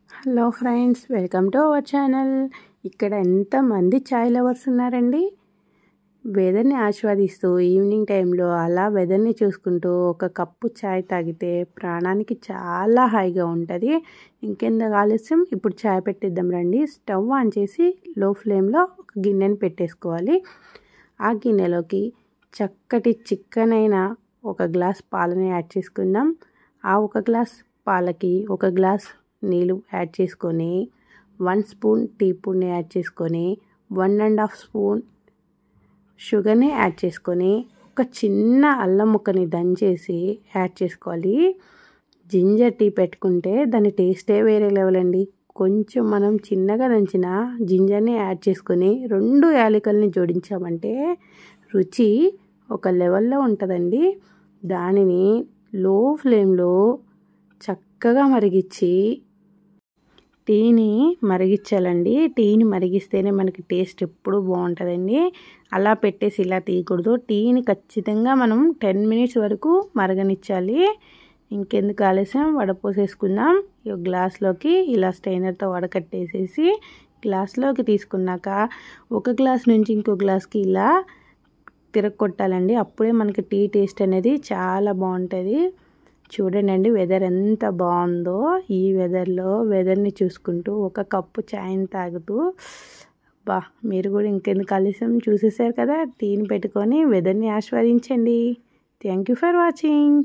Hello friends, welcome to our channel. ఇక్కడ ఎంతమంది చాయ్ lovers ఉన్నారండి. వెదర్ని ఆస్వాదిస్తూ ఈవినింగ్ టైంలో అలా వెదర్ని చూసుకుంటూ ఒక కప్పు చాయ్ తాగితే ప్రాణానికి చాలా హాయిగా ఉంటుంది. ఇంకెందుకు ఆలస్యం, ఇప్పుడు చాయ్ పెట్టిద్దాం రండి. స్టవ్ ఆన్ చేసి లో ఫ్లేమ్లో ఒక గిన్నెని పెట్టేసుకోవాలి. ఆ గిన్నెలోకి చక్కటి చిక్కనైన ఒక గ్లాస్ పాలని యాడ్ చేసుకుందాం. ఆ ఒక గ్లాస్ పాలకి ఒక గ్లాస్ నీళ్ళు యాడ్ చేసుకొని 1 స్పూన్ టీ పొడిని యాడ్ చేసుకొని 1.5 స్పూన్ షుగర్ని యాడ్ చేసుకొని ఒక చిన్న అల్లం ముక్కని దంచేసి యాడ్ చేసుకోవాలి. జింజర్ టీ పెట్టుకుంటే దాని టేస్టే వేరే లెవెల్ అండి. కొంచెం మనం చిన్నగా దంచిన జింజర్ని యాడ్ చేసుకొని 2 యాలకుల్ని జోడించామంటే రుచి ఒక లెవెల్లో ఉంటుందండి. దానిని లో ఫ్లేమ్లో చక్కగా మరిగించి టీని మరిగించాలండి. టీని మరిగిస్తేనే మనకి టేస్ట్ ఎప్పుడు బాగుంటుందండి. అలా పెట్టేసి ఇలా తీయకూడదు. టీని ఖచ్చితంగా మనం 10 మినిట్స్ వరకు మరగనిచ్చాలి. ఇంకెందుకు ఆలస్యం, వడపోసేసుకుందాం. ఈ గ్లాస్లోకి ఇలా స్ట్రైనర్తో వడకట్టేసేసి గ్లాస్లోకి తీసుకున్నాక ఒక గ్లాస్ నుంచి ఇంకో గ్లాస్కి ఇలా తిరగొట్టాలండి. అప్పుడే మనకి టీ టేస్ట్ అనేది చాలా బాగుంటుంది. చూడండి వెదర్ ఎంత బాగుందో. ఈ వెదర్ని చూసుకుంటూ ఒక కప్పు చాయ్ని తాగుతూ మీరు కూడా ఇంకెందుకు ఆలస్యం, చూసేసారు కదా. టీని పెట్టుకొని వెదర్ని ఆస్వాదించండి. Thank you for watching.